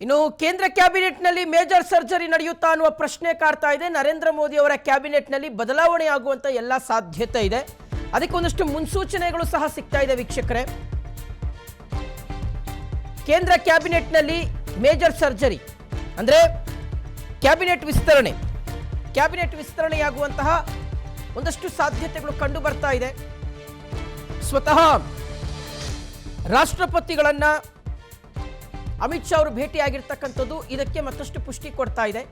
ಇನ್ನು ಕೇಂದ್ರ ಕ್ಯಾಬಿನೆಟ್ನಲ್ಲಿ major surgery ನಡೆಯುತ್ತಾ ಅನ್ನುವ ಪ್ರಶ್ನೆ ಕಾಡ್ತಾ ಇದೆ. ನರೇಂದ್ರ ಮೋದಿ ಅವರ ಕ್ಯಾಬಿನೆಟ್ನಲ್ಲಿ ಬದಲಾವಣೆ ಆಗುವಂತ ಎಲ್ಲ ಸಾಧ್ಯತೆ ಇದೆ. ಅದಕ್ಕೆ ಒಂದಷ್ಟು ಮುನ್ಸೂಚನೆಗಳು ಸಹ ಸಿಗ್ತಾ ಇದೆ ವೀಕ್ಷಕರೇ. ಕೇಂದ್ರ ಕ್ಯಾಬಿನೆಟ್ನಲ್ಲಿ ಮೇಜರ್ ಸರ್ಜರಿ ಅಂದ್ರೆ ಕ್ಯಾಬಿನೆಟ್ ವಿಸ್ತರಣೆಯಾಗುವಂತಹ ಒಂದಷ್ಟು ಸಾಧ್ಯತೆಗಳು ಕಂಡು ಬರ್ತಾ ಇದೆ. ಸ್ವತಃ ರಾಷ್ಟ್ರಪತಿಗಳನ್ನ ಅಮಿತ್ ಶಾ ಅವರು ಭೇಟಿಯಾಗಿರ್ತಕ್ಕಂಥದ್ದು ಇದಕ್ಕೆ ಮತ್ತಷ್ಟು ಪುಷ್ಟಿ ಕೊಡ್ತಾ ಇದೆ.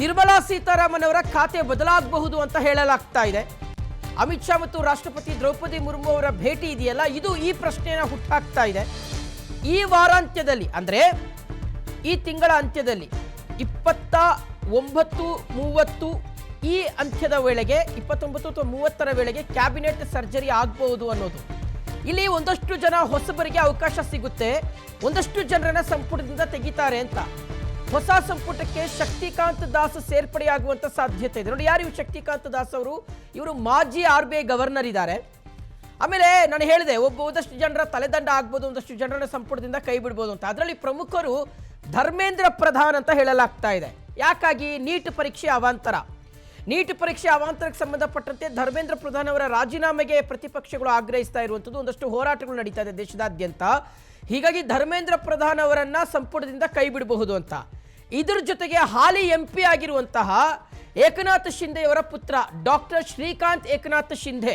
ನಿರ್ಮಲಾ ಸೀತಾರಾಮನ್ ಅವರ ಖಾತೆ ಬದಲಾಗಬಹುದು ಅಂತ ಹೇಳಲಾಗ್ತಾ ಇದೆ. ಅಮಿತ್ ಶಾ ಮತ್ತು ರಾಷ್ಟ್ರಪತಿ ದ್ರೌಪದಿ ಮುರ್ಮು ಅವರ ಭೇಟಿ ಇದೆಯಲ್ಲ, ಇದು ಈ ಪ್ರಶ್ನೆಯನ್ನು ಹುಟ್ಟಾಕ್ತಾ ಇದೆ. ಈ ವಾರಾಂತ್ಯದಲ್ಲಿ ಅಂದ್ರೆ ಈ ತಿಂಗಳ ಅಂತ್ಯದಲ್ಲಿ 29-30 ಈ ಅಂತ್ಯದ ವೇಳೆಗೆ 29 ಅಥವಾ 30ರ ವೇಳೆಗೆ ಕ್ಯಾಬಿನೆಟ್ ಸರ್ಜರಿ ಆಗಬಹುದು ಅನ್ನೋದು. ಇಲ್ಲಿ ಒಂದಷ್ಟು ಜನ ಹೊಸಬರಿಗೆ ಅವಕಾಶ ಸಿಗುತ್ತೆ, ಒಂದಷ್ಟು ಜನರನ್ನ ಸಂಪುಟದಿಂದ ತೆಗಿತಾರೆ ಅಂತ. ಹೊಸ ಸಂಪುಟಕ್ಕೆ ಶಕ್ತಿಕಾಂತ್ ದಾಸ್ ಸೇರ್ಪಡೆಯಾಗುವಂತ ಸಾಧ್ಯತೆ ಇದೆ. ನೋಡಿ, ಯಾರು ಶಕ್ತಿಕಾಂತ್ ದಾಸ್ ಅವರು? ಇವರು ಮಾಜಿ RBI ಗವರ್ನರ್ ಇದ್ದಾರೆ. ಆಮೇಲೆ ನಾನು ಹೇಳಿದೆ, ಒಂದಷ್ಟು ಜನರ ತಲೆದಂಡ ಆಗ್ಬೋದು, ಒಂದಷ್ಟು ಜನರ ಸಂಪುಟದಿಂದ ಕೈ ಬಿಡ್ಬೋದು ಅಂತ. ಅದರಲ್ಲಿ ಪ್ರಮುಖರು ಧರ್ಮೇಂದ್ರ ಪ್ರಧಾನ್ ಅಂತ ಹೇಳಲಾಗ್ತಾ ಇದೆ. ಯಾಕಾಗಿ? ನೀಟ್ ಪರೀಕ್ಷೆ ಅವಾಂತರಕ್ಕೆ ಸಂಬಂಧಪಟ್ಟಂತೆ ಧರ್ಮೇಂದ್ರ ಪ್ರಧಾನ್ ಅವರ ರಾಜೀನಾಮೆಗೆ ಪ್ರತಿಪಕ್ಷಗಳು ಆಗ್ರಹಿಸ್ತಾ ಇರುವಂಥದ್ದು, ಒಂದಷ್ಟು ಹೋರಾಟಗಳು ನಡೀತಾ ಇದೆ ದೇಶದಾದ್ಯಂತ. ಹೀಗಾಗಿ ಧರ್ಮೇಂದ್ರ ಪ್ರಧಾನ್ ಅವರನ್ನ ಸಂಪುಟದಿಂದ ಕೈ ಬಿಡಬಹುದು ಅಂತ. ಇದರ ಜೊತೆಗೆ ಹಾಲಿ MP ಆಗಿರುವಂತಹ ಏಕನಾಥ್ ಶಿಂದೆ ಅವರ ಪುತ್ರ ಡಾಕ್ಟರ್ ಶ್ರೀಕಾಂತ್ ಏಕನಾಥ್ ಶಿಂದೆ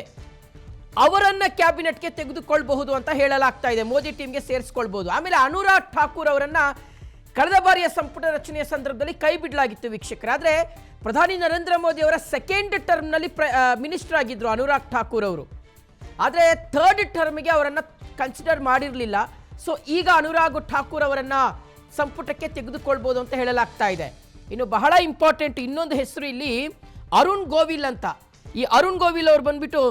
ಅವರನ್ನ ಕ್ಯಾಬಿನೆಟ್ಗೆ ತೆಗೆದುಕೊಳ್ಬಹುದು ಅಂತ ಹೇಳಲಾಗ್ತಾ ಇದೆ. ಮೋದಿ ಟೀಮ್ಗೆ ಸೇರಿಸ್ಕೊಳ್ಬಹುದು. ಆಮೇಲೆ ಅನುರಾಗ್ ಠಾಕೂರ್ ಅವರನ್ನ ಕಳೆದ ಬಾರಿಯ ಸಂಪುಟ ರಚನೆಯ ಸಂದರ್ಭದಲ್ಲಿ ಕೈ ಬಿಡಲಾಗಿತ್ತು ವೀಕ್ಷಕರೇ. ಆದರೆ ಪ್ರಧಾನಿ ನರೇಂದ್ರ ಮೋದಿ ಅವರ ಸೆಕೆಂಡ್ ಟರ್ಮ್ನಲ್ಲಿ ಮಿನಿಸ್ಟರ್ ಆಗಿದ್ರು ಅನುರಾಗ್ ಠಾಕೂರ್ ಅವರು. ಆದರೆ ಥರ್ಡ್ ಟರ್ಮ್ಗೆ ಅವರನ್ನು ಕನ್ಸಿಡರ್ ಮಾಡಿರಲಿಲ್ಲ. ಸೊ ಈಗ ಅನುರಾಗ್ ಠಾಕೂರ್ ಅವರನ್ನ ಸಂಪುಟಕ್ಕೆ ತೆಗೆದುಕೊಳ್ಬೋದು ಅಂತ ಹೇಳಲಾಗ್ತಾ ಇದೆ. ಇನ್ನು ಬಹಳ ಇಂಪಾರ್ಟೆಂಟ್ ಇನ್ನೊಂದು ಹೆಸರು ಇಲ್ಲಿ ಅರುಣ್ ಗೋವಿಲ್ ಅಂತ. ಈ ಅರುಣ್ ಗೋವಿಲ್ ಅವರು ಬಂದ್ಬಿಟ್ಟು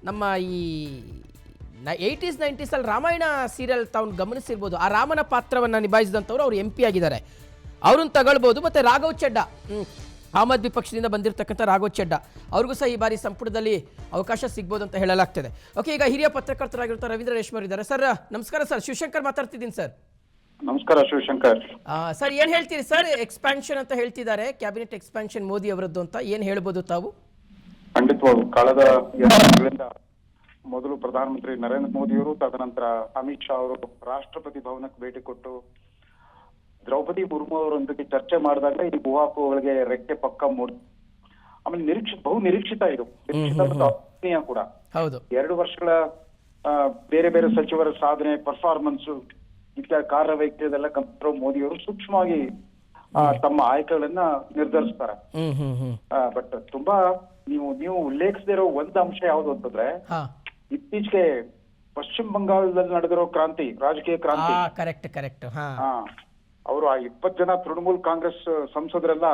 ನಮ್ಮ ಈ 80s 90s ಅಲ್ಲಿ ರಾಮಾಯಣ ಸೀರಿಯಲ್ ತಾವು ಗಮನಿಸಿರ್ಬೋದು. ಆ ರಾಮನ ಪಾತ್ರವನ್ನು ನಿಭಾಯಿಸಿದಂಥವ್ರು ಅವರು MP ಆಗಿದ್ದಾರೆ. ಅವ್ರನ್ನ ತಗೊಳ್ಬೋದು. ಮತ್ತೆ ರಾಘವ್ ಚೆಡ್ಡಾ, ಆಮ್ ಆದ್ಮಿ ಪಕ್ಷದಿಂದ ಬಂದಿರತಕ್ಕಂಥ ರಾಘವ್ ಚೆಡ್ಡಾ ಅವ್ರಿಗೂ ಸಹ ಈ ಬಾರಿ ಸಂಪುಟದಲ್ಲಿ ಅವಕಾಶ ಸಿಗ್ಬೋದು ಅಂತ ಹೇಳಲಾಗ್ತದೆ. ಓಕೆ, ಈಗ ಹಿರಿಯ ಪತ್ರಕರ್ತರಾಗಿರ್ತಾರೆ ರವೀಂದ್ರ ರೇಷ್ಮರ್ ಇದ್ದಾರೆ. ಸರ್ ನಮಸ್ಕಾರ. ಸರ್ ಶಿವಶಂಕರ್ ಮಾತಾಡ್ತಿದ್ದೀನಿ ಸರ್. ನಮಸ್ಕಾರ ಶಿವಶಂಕರ್. ಸರ್ ಏನ್ ಹೇಳ್ತೀರಿ ಸರ್? ಎಕ್ಸ್ಪಾನ್ಷನ್ ಅಂತ ಹೇಳ್ತಿದ್ದಾರೆ, ಕ್ಯಾಬಿನೆಟ್ ಎಕ್ಸ್ಪಾನ್ಷನ್ ಮೋದಿ ಅವರದ್ದು ಅಂತ. ಏನ್ ಹೇಳ್ಬೋದು ತಾವು? ಖಂಡಿತವಾಗೂ ಕಳೆದ 2 ದಿನಗಳಿಂದ ಮೊದಲು ಪ್ರಧಾನಮಂತ್ರಿ ನರೇಂದ್ರ ಮೋದಿ ಅವರು, ತದನಂತರ ಅಮಿತ್ ಶಾ ಅವರು ರಾಷ್ಟ್ರಪತಿ ಭವನಕ್ಕೆ ಭೇಟಿ ಕೊಟ್ಟು ದ್ರೌಪದಿ ಮುರ್ಮು ಅವರೊಂದಿಗೆ ಚರ್ಚೆ ಮಾಡಿದಾಗ ಈ ಊಹಾಪೋಹಗಳಿಗೆ ರೆಕ್ಕೆ ಪಕ್ಕ ಮೂಡಿ. ಆಮೇಲೆ ಬಹು ನಿರೀಕ್ಷಿತ ಇದು ಕೂಡ. 2 ವರ್ಷಗಳ ಬೇರೆ ಬೇರೆ ಸಚಿವರ ಸಾಧನೆ, ಪರ್ಫಾರ್ಮೆನ್ಸ್ ಇತ್ಯಾದಿ ಕಾರ್ಯವೈಖರಿಯದೆಲ್ಲ ಗಮನಿಸಿರೋ ಮೋದಿ ಅವರು ಸೂಕ್ಷ್ಮವಾಗಿ ತಮ್ಮ ಆಯ್ಕೆಗಳನ್ನ ನಿರ್ಧರಿಸ್ತಾರೆ. ಬಟ್ ತುಂಬಾ ನೀವು ಉಲ್ಲೇಖಿಸದಿರೋ ಒಂದು ಅಂಶ ಯಾವುದು ಅಂತಂದ್ರೆ, ಇತ್ತೀಚೆಗೆ ಪಶ್ಚಿಮ ಬಂಗಾಳದಲ್ಲಿ ನಡೆದಿರೋ ಕ್ರಾಂತಿ, ರಾಜಕೀಯ ಕ್ರಾಂತಿ. ಕರೆಕ್ಟ್. ಅವರು ಆ 20 ಜನ ತೃಣಮೂಲ್ ಕಾಂಗ್ರೆಸ್ ಸಂಸದರೆಲ್ಲ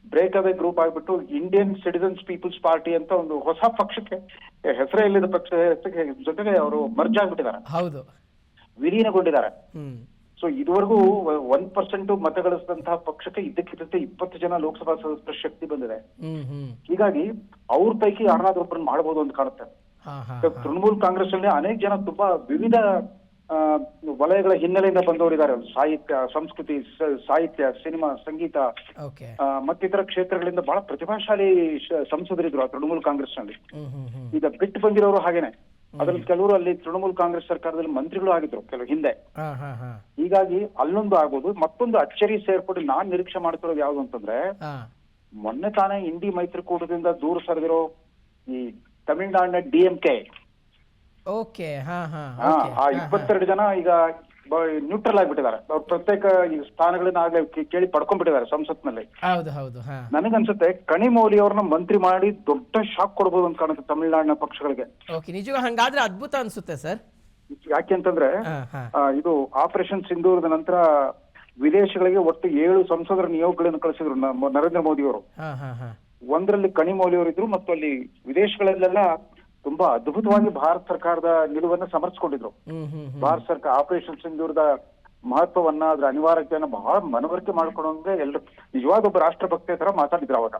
ಬ್ರೇಕ್ ಅವೇ ಗ್ರೂಪ್ ಆಗ್ಬಿಟ್ಟು ಇಂಡಿಯನ್ ಸಿಟಿಜನ್ಸ್ ಪೀಪಲ್ಸ್ ಪಾರ್ಟಿ ಅಂತ ಒಂದು ಹೊಸ ಪಕ್ಷಕ್ಕೆ, ಹೆಸರೇ ಇಲ್ಲದ ಪಕ್ಷ ಜೊತೆಗೆ ಅವರು ಮರ್ಜ್ ಆಗ್ಬಿಟ್ಟಿದ್ದಾರೆ, ವಿಲೀನಗೊಂಡಿದ್ದಾರೆ. ಸೊ ಇದುವರೆಗೂ 1% ಮತ ಗಳಿಸಿದಂತಹ ಪಕ್ಷಕ್ಕೆ ಇದ್ದಕ್ಕಿದ್ದಂತೆ 20 ಜನ ಲೋಕಸಭಾ ಸದಸ್ಯರ ಶಕ್ತಿ ಬಂದಿದೆ. ಹೀಗಾಗಿ ಅವ್ರ ಪೈಕಿ ಯಾರನ್ನಾದ್ರೂ ಒಬ್ಬರನ್ನ ಮಾಡಬಹುದು ಅಂತ ಕಾಣುತ್ತೆ. ತೃಣಮೂಲ್ ಕಾಂಗ್ರೆಸ್ ಅಲ್ಲಿ ಅನೇಕ ಜನ ತುಂಬಾ ವಿವಿಧ ವಲಯಗಳ ಹಿನ್ನೆಲೆಯಿಂದ ಬಂದವರಿದ್ದಾರೆ. ಸಾಹಿತ್ಯ, ಸಂಸ್ಕೃತಿ, ಸಾಹಿತ್ಯ, ಸಿನಿಮಾ, ಸಂಗೀತ ಮತ್ತಿತರ ಕ್ಷೇತ್ರಗಳಿಂದ ಬಹಳ ಪ್ರತಿಭಾಶಾಲಿ ಸಂಸದರಿದ್ರು ಆ ತೃಣಮೂಲ್ ಕಾಂಗ್ರೆಸ್ ನಲ್ಲಿ. ಈಗ ಬಿಟ್ಟು ಬಂದಿರೋರು ಹಾಗೇನೆ. ಅದ್ರಲ್ಲಿ ಕೆಲವರು ಅಲ್ಲಿ ತೃಣಮೂಲ್ ಕಾಂಗ್ರೆಸ್ ಸರ್ಕಾರದಲ್ಲಿ ಮಂತ್ರಿಗಳು ಆಗಿದ್ರು ಕೆಲವು ಹಿಂದೆ. ಹೀಗಾಗಿ ಅಲ್ಲೊಂದು ಆಗ್ಬೋದು. ಮತ್ತೊಂದು ಅಚ್ಚರಿ ಸೇರ್ಪಡೆ ನಾನ್ ನಿರೀಕ್ಷೆ ಮಾಡ್ತಿರೋದು ಯಾವ್ದು ಅಂತಂದ್ರೆ, ಮೊನ್ನೆ ತಾನೇ ಇಂಡಿ ಮೈತ್ರಿಕೂಟದಿಂದ ದೂರ ಸರಿದಿರೋ ಈ ತಮಿಳುನಾಡಿನ DMK ಆ 22 ಜನ ಈಗ ನ್ಯೂಟ್ರಲ್ ಆಗಿಬಿಟ್ಟಿದ್ದಾರೆ. ಅವ್ರ ಪ್ರತ್ಯೇಕ ಸ್ಥಾನಗಳನ್ನ ಆಗ್ಲೇ ಕೇಳಿ ಪಡ್ಕೊಂಡ್ಬಿಟ್ಟಿದ್ದಾರೆ ಸಂಸತ್ನಲ್ಲಿ. ನನಗನ್ಸುತ್ತೆ ಕನಿಮೌಲಿ ಅವ್ರನ್ನ ಮಂತ್ರಿ ಮಾಡಿ ದೊಡ್ಡ ಶಾಕ್ ಕೊಡ್ಬೋದು ಅಂತ ಕಾಣುತ್ತೆ ತಮಿಳುನಾಡಿನ ಪಕ್ಷಗಳಿಗೆ. ಹಂಗಾದ್ರೆ ಅದ್ಭುತ ಅನ್ಸುತ್ತೆ ಸರ್. ಯಾಕೆಂತಂದ್ರೆ ಇದು ಆಪರೇಷನ್ ಸಿಂಧೂರದ ನಂತರ ವಿದೇಶಗಳಿಗೆ ಒಟ್ಟು 7 ಸಂಸದರ ನಿಯೋಗಗಳನ್ನು ಕಳಿಸಿದ್ರು ನರೇಂದ್ರ ಮೋದಿ ಅವರು. ಒಂದರಲ್ಲಿ ಕನಿಮೌಲಿ ಅವರು ಇದ್ರು, ಮತ್ತು ಅಲ್ಲಿ ವಿದೇಶಗಳಲ್ಲೆಲ್ಲ ತುಂಬಾ ಅದ್ಭುತವಾಗಿ ಭಾರತ ಸರ್ಕಾರದ ನಿಲುವನ್ನ ಸಮರ್ಥಿಸಿಕೊಂಡಿದ್ರು. ಭಾರತ ಸರ್ಕಾರ ಆಪರೇಷನ್ ಸಿಂಧೂರದ ಮಹತ್ವವನ್ನ, ಅದ್ರ ಅನಿವಾರ್ಯತೆಯನ್ನ ಬಹಳ ಮನವರಿಕೆ ಮಾಡ್ಕೊಂಡಂಗೆ ಎಲ್ಲರೂ ನಿಜವಾದ ಒಬ್ಬ ರಾಷ್ಟ್ರಭಕ್ತಿ ತರ ಮಾತಾಡಿದ್ರು ಅವಾಗ.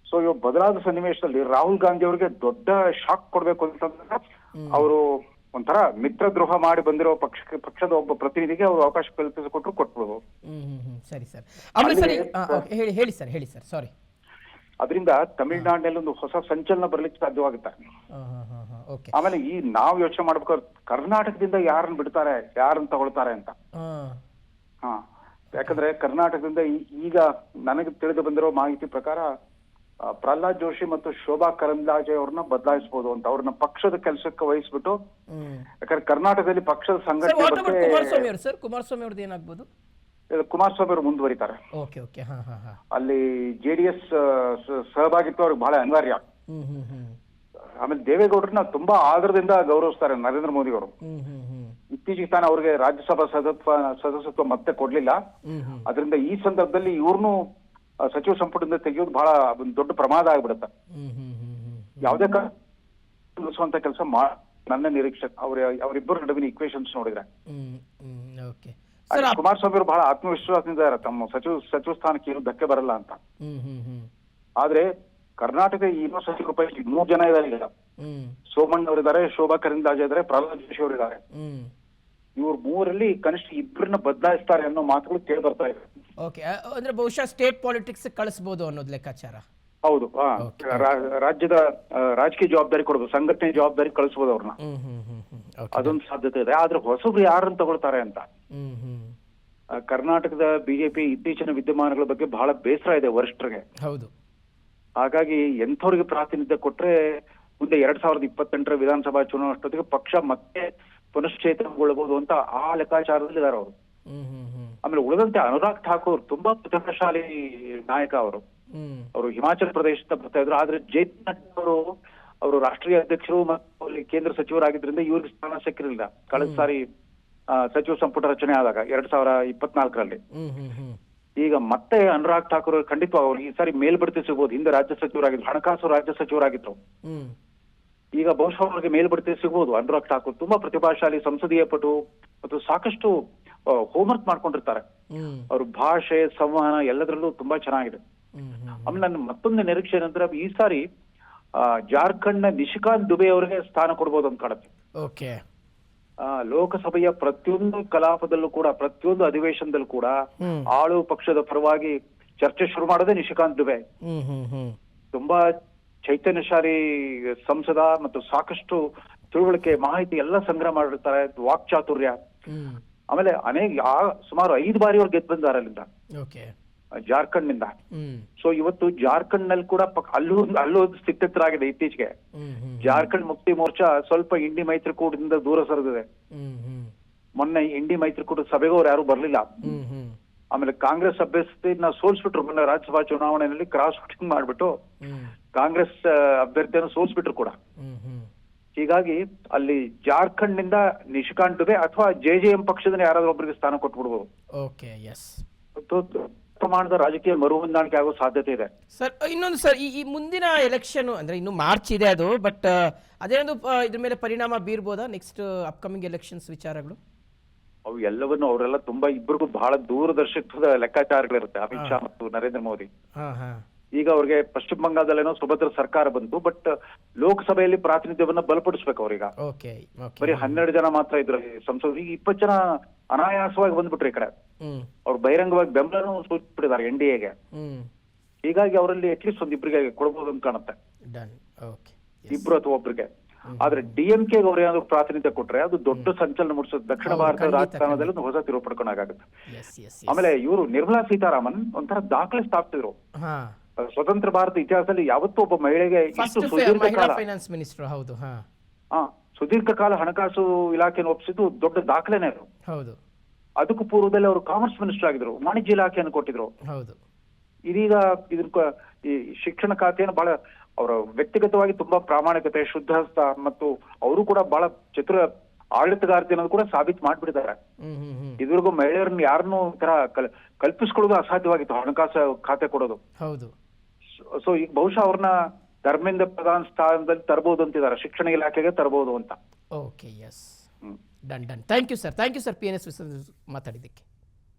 ಸೊ ಇವಾಗ ಬದಲಾದ ಸನ್ನಿವೇಶದಲ್ಲಿ ರಾಹುಲ್ ಗಾಂಧಿ ಅವರಿಗೆ ದೊಡ್ಡ ಶಾಕ್ ಕೊಡ್ಬೇಕು ಅಂತಂದ್ರೆ ಅವರು ಒಂಥರ ಮಿತ್ರದ್ರೋಹ ಮಾಡಿ ಬಂದಿರೋ ಪಕ್ಷದ ಒಬ್ಬ ಪ್ರತಿನಿಧಿಗೆ ಅವರು ಅವಕಾಶ ಕಲ್ಪಿಸಿಕೊಟ್ರು ಕೊಟ್ಬಿಡೋದು. ಸರಿ ಸರ್. ಆಮೇಲೆ ಸರಿ ಹೇಳಿ ಸರ್ ಸಾರಿ. ಅದರಿಂದ ತಮಿಳುನಾಡಿನಲ್ಲಿ ಒಂದು ಹೊಸ ಸಂಚಲನ ಬರ್ಲಿಕ್ಕೆ ಸಾಧ್ಯವಾಗುತ್ತೆ. ಆಮೇಲೆ ಈ ನಾವು ಯೋಚನೆ ಮಾಡ್ಬೇಕಾದ್ರೆ ಕರ್ನಾಟಕದಿಂದ ಯಾರನ್ನ ಬಿಡ್ತಾರೆ, ಯಾರನ್ನ ತಗೊಳ್ತಾರೆ ಅಂತ. ಹಾ, ಯಾಕಂದ್ರೆ ಕರ್ನಾಟಕದಿಂದ ಈಗ ನನಗೆ ತಿಳಿದು ಬಂದಿರೋ ಮಾಹಿತಿ ಪ್ರಕಾರ ಪ್ರಹ್ಲಾದ್ ಜೋಶಿ ಮತ್ತು ಶೋಭಾ ಕರಂದ್ಲಾಜೆ ಅವ್ರನ್ನ ಬದಲಾಯಿಸಬಹುದು ಅಂತ, ಅವ್ರನ್ನ ಪಕ್ಷದ ಕೆಲಸಕ್ಕೆ ವಹಿಸ್ಬಿಟ್ಟು. ಯಾಕಂದ್ರೆ ಕರ್ನಾಟಕದಲ್ಲಿ ಪಕ್ಷದ ಸಂಘಟನೆ ಕುಮಾರಸ್ವಾಮಿ ಅವ್ರದ್ದು ಏನಾಗ್ಬೋದು? ಕುಮಾರಸ್ವಾಮಿ ಅವರು ಮುಂದುವರಿತಾರೆ. ಅಲ್ಲಿ JDS ಸಹಭಾಗಿತ್ವ ಅವ್ರಿಗೆ ಬಹಳ ಅನಿವಾರ್ಯ. ಆಮೇಲೆ ದೇವೇಗೌಡರನ್ನ ತುಂಬಾ ಆದರದಿಂದ ಗೌರವಿಸ್ತಾರೆ ನರೇಂದ್ರ ಮೋದಿ ಅವರು. ಇತ್ತೀಚೆಗೆ ತಾನೇ ಅವ್ರಿಗೆ ರಾಜ್ಯಸಭಾ ಸದಸ್ಯತ್ವ ಮತ್ತೆ ಕೊಡ್ಲಿಲ್ಲ. ಅದರಿಂದ ಈ ಸಂದರ್ಭದಲ್ಲಿ ಇವ್ರನ್ನು ಸಚಿವ ಸಂಪುಟದಿಂದ ತೆಗೆಯೋದು ಬಹಳ ಒಂದು ದೊಡ್ಡ ಪ್ರಮಾದ ಆಗ್ಬಿಡುತ್ತೆ. ಯಾವುದೇ ಕಾಣಿಸುವಂತ ಕೆಲಸ ನನ್ನ ನಿರೀಕ್ಷೆ ಅವರಿಬ್ಬರ ನಡುವಿನ ಇಕ್ವೇಶನ್ಸ್ ನೋಡಿದ್ರೆ. ಕುಮಾರಸ್ವಾಮಿ ಅವರು ಬಹಳ ಆತ್ಮವಿಶ್ವಾಸದಿಂದ ಇದ್ದಾರೆ ತಮ್ಮ ಸಚಿವ ಸ್ಥಾನಕ್ಕೆ ಏನು ಧಕ್ಕೆ ಬರಲ್ಲ ಅಂತ. ಆದ್ರೆ ಕರ್ನಾಟಕ ಇನ್ನೂ ಸಚಿವ ಪೈಕಿ 3 ಜನ ಇದ್ದಾರೆ ಈಗ. ಸೋಮಣ್ಣ ಅವರಿದ್ದಾರೆ, ಶೋಭಾ ಕರಂದ್ಲಾಜೆ ಇದ್ದಾರೆ, ಪ್ರಹ್ಲಾದ್ ಜೋಶಿ ಅವರಿದ್ದಾರೆ. ಇವ್ರು 3ರಲ್ಲಿ ಕನಿಷ್ಠ 2ರನ್ನ ಬದಲಾಯಿಸ್ತಾರೆ ಅನ್ನೋ ಮಾತುಗಳು ಕೇಳಿ ಬರ್ತಾ ಇದೆ. ಅಂದ್ರೆ ಬಹುಶಃ ಸ್ಟೇಟ್ ಪಾಲಿಟಿಕ್ಸ್ ಕಳಿಸಬಹುದು ಅನ್ನೋದು ಲೆಕ್ಕಾಚಾರ. ಹೌದು, ರಾಜ್ಯದ ರಾಜಕೀಯ ಜವಾಬ್ದಾರಿ ಕೊಡಬಹುದು, ಸಂಘಟನೆ ಜವಾಬ್ದಾರಿ ಕಳಿಸಬಹುದು ಅವ್ರನ್ನ. ಅದೊಂದು ಸಾಧ್ಯತೆ ಇದೆ. ಆದ್ರೆ ಹೊಸಬ್ರು ಯಾರನ್ನ ತಗೊಳ್ತಾರೆ ಅಂತ. ಕರ್ನಾಟಕದ ಬಿಜೆಪಿ ಇತ್ತೀಚಿನ ವಿದ್ಯಮಾನಗಳ ಬಗ್ಗೆ ಬಹಳ ಬೇಸರ ಇದೆ ವರಿಷ್ಠರಿಗೆ. ಹೌದು. ಹಾಗಾಗಿ ಎಂಥವ್ರಿಗೆ ಪ್ರಾತಿನಿಧ್ಯ ಕೊಟ್ರೆ ಮುಂದೆ 2028ರ ವಿಧಾನಸಭಾ ಚುನಾವಣೆ ಅಷ್ಟೊತ್ತಿಗೆ ಪಕ್ಷ ಮತ್ತೆ ಪುನಶ್ಚೇತನಗೊಳ್ಳಬಹುದು ಅಂತ ಆ ಲೆಕ್ಕಾಚಾರದಲ್ಲಿ ಇದ್ದಾರೆ ಅವರು. ಆಮೇಲೆ ಉಳಿದಂತೆ ಅನುರಾಗ್ ಠಾಕೂರ್ ತುಂಬಾ ಪ್ರತಿಭಾಶಾಲಿ ನಾಯಕ ಅವರು. ಅವರು ಹಿಮಾಚಲ ಪ್ರದೇಶದಿಂದ ಬರ್ತಾ ಇದ್ರು. ಆದ್ರೆ ಜೈತ್ ನಡ್ಡಾ ಅವರು ರಾಷ್ಟ್ರೀಯ ಅಧ್ಯಕ್ಷರು ಮತ್ತು ಕೇಂದ್ರ ಸಚಿವರಾಗಿದ್ರಿಂದ ಇವ್ರಿಗೆ ಸ್ಥಾನ ಸಿಕ್ಕಿರಲಿಲ್ಲ ಕಳೆದ ಸಾರಿ ಸಚಿವ ಸಂಪುಟ ರಚನೆ ಆದಾಗ 2024ರಲ್ಲಿ. ಈಗ ಮತ್ತೆ ಅನುರಾಗ್ ಠಾಕೂರ್ ಖಂಡಿತವಾಗಿ ಅವ್ರಿಗೆ ಈ ಸಾರಿ ಮೇಲ್ಬಡ್ತಿ ಸಿಗ್ಬೋದು. ಹಿಂದೆ ರಾಜ್ಯ ಸಚಿವರಾಗಿದ್ರು, ಹಣಕಾಸು ರಾಜ್ಯ ಸಚಿವರಾಗಿದ್ರು. ಈಗ ಬಹುಶಃ ಅವ್ರಿಗೆ ಮೇಲ್ಬಡ್ತಿ ಸಿಗ್ಬೋದು. ಅನುರಾಗ್ ಠಾಕೂರ್ ತುಂಬಾ ಪ್ರತಿಭಾಶಾಲಿ, ಸಂಸದೀಯ ಪಟು ಮತ್ತು ಸಾಕಷ್ಟು ಹೋಮ್ವರ್ಕ್ ಮಾಡ್ಕೊಂಡಿರ್ತಾರೆ. ಅವ್ರ ಭಾಷೆ, ಸಂವಹನ ಎಲ್ಲದರಲ್ಲೂ ತುಂಬಾ ಚೆನ್ನಾಗಿದೆ. ಆಮೇಲೆ ನನ್ನ ಮತ್ತೊಂದು ನಿರೀಕ್ಷೆ ಏನಂದ್ರೆ ಈ ಸಾರಿ ಜಾರ್ಖಂಡ್ ನ ನಿಶಿಕಾಂತ್ ದುಬೆ ಅವರಿಗೆ ಸ್ಥಾನ ಕೊಡ್ಬೋದು ಅಂತ ಕಾಣುತ್ತೆ. ಲೋಕಸಭೆಯ ಪ್ರತಿಯೊಂದು ಕಲಾಪದಲ್ಲೂ ಕೂಡ, ಪ್ರತಿಯೊಂದು ಅಧಿವೇಶನದಲ್ಲೂ ಕೂಡ ಆಳು ಪಕ್ಷದ ಪರವಾಗಿ ಚರ್ಚೆ ಶುರು ಮಾಡೋದೇ ನಿಶಿಕಾಂತ್ ದುಬೆ. ತುಂಬಾ ಚೈತನ್ಯಶಾಲಿ ಸಂಸದ ಮತ್ತು ಸಾಕಷ್ಟು ತಿಳುವಳಿಕೆ, ಮಾಹಿತಿ ಎಲ್ಲ ಸಂಗ್ರಹ ಮಾಡಿರ್ತಾರೆ, ವಾಕ್ಚಾತುರ್ಯ. ಆಮೇಲೆ ಸುಮಾರು 5 ಬಾರಿ ಅವ್ರು ಗೆದ್ದು ಬಂದಾರೆ ಅಲ್ಲಿಂದ, ಜಾರ್ಖಂಡ್ ನಿಂದ. ಸೊ ಇವತ್ತು ಜಾರ್ಖಂಡ್ ನಲ್ಲಿ ಕೂಡ ಅಲ್ಲೂ ಸ್ಥಿತ್ಯಂತರಾಗಿದೆ ಇತ್ತೀಚೆಗೆ. ಜಾರ್ಖಂಡ್ ಮುಕ್ತಿ ಮೋರ್ಚಾ ಸ್ವಲ್ಪ ಇಂಡಿ ಮೈತ್ರಿಕೂಟದಿಂದ ದೂರ ಸರಿದಿದೆ. ಮೊನ್ನೆ ಇಂಡಿ ಮೈತ್ರಿಕೂಟ ಸಭೆಗೂ ಅವ್ರು ಯಾರು ಬರ್ಲಿಲ್ಲ. ಆಮೇಲೆ ಕಾಂಗ್ರೆಸ್ ಅಭ್ಯರ್ಥಿನ ಸೋಲ್ಸ್ಬಿಟ್ರು. ಮೊನ್ನೆ ರಾಜ್ಯಸಭಾ ಚುನಾವಣೆಯಲ್ಲಿ ಕ್ರಾಸ್ ವೋಟಿಂಗ್ ಮಾಡ್ಬಿಟ್ಟು ಕಾಂಗ್ರೆಸ್ ಅಭ್ಯರ್ಥಿಯನ್ನು ಸೋಲ್ಸ್ಬಿಟ್ರು ಕೂಡ. ಹೀಗಾಗಿ ಅಲ್ಲಿ ಜಾರ್ಖಂಡ್ ನಿಂದ ನಿಶಿಕಾಂತ್ ದುಬೆ ಅಥವಾ JJM ಪಕ್ಷದ ಯಾರಾದ್ರೂ ಒಬ್ಬರಿಗೆ ಸ್ಥಾನ ಕೊಟ್ಬಿಡ್ಬೋದು. ಪ್ರಮಾಣದ ರಾಜಕೀಯ ಮರುಹೊಂದಾಣಿಕೆ ಆಗೋ ಸಾಧ್ಯತೆ ಇದೆ ಸರ್. ಇನ್ನೊಂದು ಸರ್, ಈ ಮುಂದಿನ ಎಲೆಕ್ಷನ್ ಅಂದ್ರೆ ಇನ್ನು ಮಾರ್ಚ್ ಇದೆ ಅದು, ಬಟ್ ಅದೇನೊಂದು ಇದ್ರ ಮೇಲೆ ಪರಿಣಾಮ ಬೀರ್ಬೋದಾ ನೆಕ್ಸ್ಟ್ ಅಪ್ಕಮಿಂಗ್ ಎಲೆಕ್ಷನ್ಸ್ ವಿಚಾರಗಳು? ಅವು ಎಲ್ಲವನ್ನು ಅವರೆಲ್ಲ ತುಂಬಾ ಇಬ್ಬರಿಗೂ ಬಹಳ ದೂರದರ್ಶಕದ ಲೆಕ್ಕಾಚಾರಗಳಿರುತ್ತೆ, ಅಮಿತ್ ಶಾ ಮತ್ತು ನರೇಂದ್ರ ಮೋದಿ. ಈಗ ಅವ್ರಿಗೆ ಪಶ್ಚಿಮ ಬಂಗಾಳದಲ್ಲೇನೋ ಸುಭದ್ರ ಸರ್ಕಾರ ಬಂತು, ಬಟ್ ಲೋಕಸಭೆಯಲ್ಲಿ ಪ್ರಾತಿನಿಧ್ಯವನ್ನ ಬಲಪಡಿಸ್ಬೇಕು ಅವ್ರೀಗ. ಬರೀ 12 ಜನ ಮಾತ್ರ ಇದ್ರು ಸಂಸದರು. ಈಗ 20 ಜನ ಅನಾಯಾಸವಾಗಿ ಬಂದ್ಬಿಟ್ರು ಈ ಕಡೆ. ಅವ್ರು ಬಹಿರಂಗವಾಗಿ ಬೆಂಬಲನೂ ಸೂಚಿಸ್ಬಿಟ್ಟಿದ್ದಾರೆ NDAಗೆ. ಹೀಗಾಗಿ ಅವರಲ್ಲಿ ಅಟ್ಲೀಸ್ಟ್ ಒಂದಿಬ್ಬರಿಗೆ ಕೊಡ್ಬೋದು ಅಂತ ಕಾಣುತ್ತೆ, ಇಬ್ರು ಅಥವಾ ಒಬ್ರಿಗೆ. ಆದ್ರೆ DMK ಅವ್ರು ಏನಾದ್ರು ಪ್ರಾತಿನಿಧ್ಯ ಕೊಟ್ರೆ ಅದು ದೊಡ್ಡ ಸಂಚಲನ ಮೂಡಿಸೋದು. ದಕ್ಷಿಣ ಭಾರತದ ರಾಜಕಾರಣದಲ್ಲಿ ಒಂದು ಹೊಸ ತಿರುವು ಪಡ್ಕೊಂಡಾಗುತ್ತೆ. ಆಮೇಲೆ ಇವರು ನಿರ್ಮಲಾ ಸೀತಾರಾಮನ್ ಒಂಥರ ದಾಖಲೆ ಸ್ಥಾಪಿಸಿದ್ರು. ಸ್ವತಂತ್ರ ಭಾರತ ಇತಿಹಾಸದಲ್ಲಿ ಯಾವತ್ತೂ ಒಬ್ಬ ಮಹಿಳೆಗೆ ಇಷ್ಟು ಸುದೀರ್ಘ ಕಾಲ ಹಣಕಾಸು ಇಲಾಖೆಯನ್ನು ಒಪ್ಪಿಸಿದ್ದು ದೊಡ್ಡ ದಾಖಲೆನೇ ಅದು. ಅದಕ್ಕೂ ಪೂರ್ವದಲ್ಲಿ ಅವರು ಕಾಮರ್ಸ್ ಮಿನಿಸ್ಟರ್ ಆಗಿದ್ರು, ವಾಣಿಜ್ಯ ಇಲಾಖೆಯನ್ನು ಕೊಟ್ಟಿದ್ರು. ಇದೀಗ ಈ ಶಿಕ್ಷಣ ಖಾತೆಯನ್ನು ಬಹಳ ಅವರ ವ್ಯಕ್ತಿಗತವಾಗಿ ತುಂಬಾ ಪ್ರಾಮಾಣಿಕತೆ, ಶುದ್ಧ ಹಸ್ತ ಮತ್ತು ಅವರು ಕೂಡ ಬಹಳ ಚತುರ ಆಡಳಿತಗಾರ್ತಿ ಅನ್ನೋದು ಕೂಡ ಸಾಬೀತು ಮಾಡ್ಬಿಟ್ಟಿದ್ದಾರೆ. ಇದುವರೆಗೂ ಮಹಿಳೆಯರನ್ನ ಯಾರನ್ನೂ ತರ ಕಲ್ಪಿಸ್ಕೊಳ್ಳೋದು ಅಸಾಧ್ಯವಾಗಿತ್ತು, ಹಣಕಾಸು ಖಾತೆ ಕೊಡೋದು. ಸೊ ಈಗ ಬಹುಶಃ ಅವ್ರನ್ನ ಧರ್ಮೇಂದ್ರ ಪ್ರಧಾನ್ ಸ್ಥಾನದಲ್ಲಿ ತರಬಹುದು ಅಂತಿದ್ದಾರೆ, ಶಿಕ್ಷಣ ಇಲಾಖೆಗೆ ತರಬಹುದು ಅಂತ. Okay, yes, done. Thank you sir, PNS ಮಾತಾಡಿದ್ದಕ್ಕೆ.